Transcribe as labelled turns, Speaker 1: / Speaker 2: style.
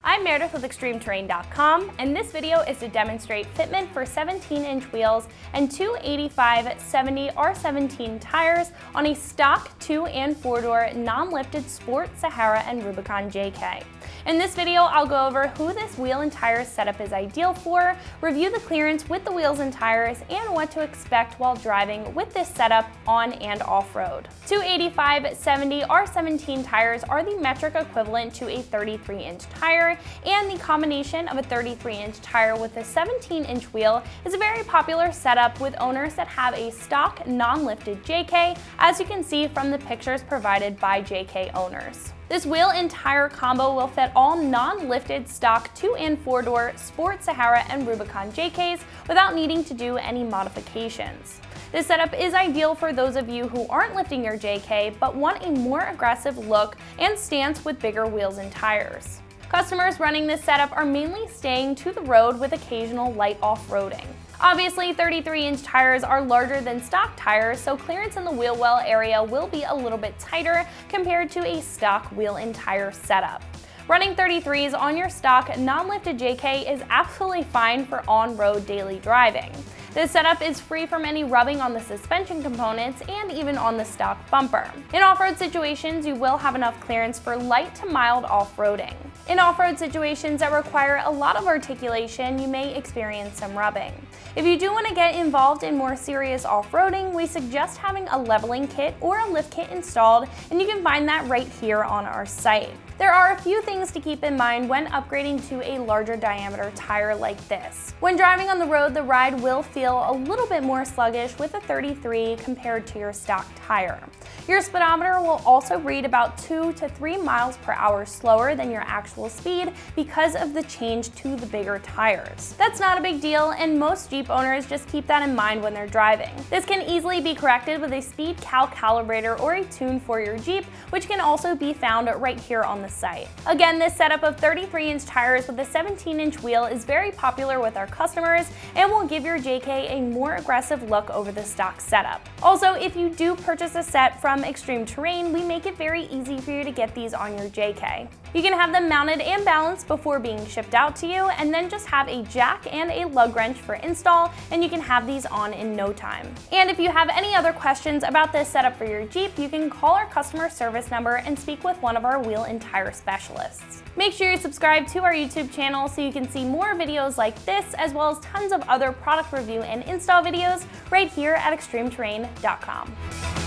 Speaker 1: I'm Meredith with ExtremeTerrain.com, and this video is to demonstrate fitment for 17-inch wheels and two 33x11.5R17 tires on a stock 2- and 4-door non-lifted Sport, Sahara, and Rubicon JK. In this video, I'll go over who this wheel and tire setup is ideal for, review the clearance with the wheels and tires, and what to expect while driving with this setup on and off-road. Two 85/70R17 tires are the metric equivalent to a 33-inch tire, and the combination of a 33-inch tire with a 17-inch wheel is a very popular setup with owners that have a stock non-lifted JK, as you can see from the pictures provided by JK owners. This wheel and tire combo will fit all non-lifted stock 2- and 4-door Sport, Sahara, and Rubicon JKs without needing to do any modifications. This setup is ideal for those of you who aren't lifting your JK but want a more aggressive look and stance with bigger wheels and tires. Customers running this setup are mainly staying to the road with occasional light off-roading. Obviously, 33-inch tires are larger than stock tires, so clearance in the wheel well area will be a little bit tighter compared to a stock wheel and tire setup. Running 33s on your stock non-lifted JK is absolutely fine for on-road daily driving. This setup is free from any rubbing on the suspension components and even on the stock bumper. In off-road situations, you will have enough clearance for light to mild off-roading. In off-road situations that require a lot of articulation, you may experience some rubbing. If you do want to get involved in more serious off-roading, we suggest having a leveling kit or a lift kit installed, and you can find that right here on our site. There are a few things to keep in mind when upgrading to a larger diameter tire like this. When driving on the road, the ride will feel a little bit more sluggish with a 33 compared to your stock tire. Your speedometer will also read about 2 to 3 miles per hour slower than your actual speed because of the change to the bigger tires. That's not a big deal, and most Jeep owners just keep that in mind when they're driving. This can easily be corrected with a speed calibrator or a tune for your Jeep, which can also be found right here on the site. Again, this setup of 33-inch tires with a 17-inch wheel is very popular with our customers and will give your JK a more aggressive look over the stock setup. Also, if you do purchase a set from ExtremeTerrain, we make it very easy for you to get these on your JK. You can have them mounted and balanced before being shipped out to you, and then just have a jack and a lug wrench for install, and you can have these on in no time. And if you have any other questions about this setup for your Jeep, you can call our customer service number and speak with one of our wheel and tire specialists. Make sure you subscribe to our YouTube channel so you can see more videos like this, as well as tons of other product review and install videos right here at ExtremeTerrain.com.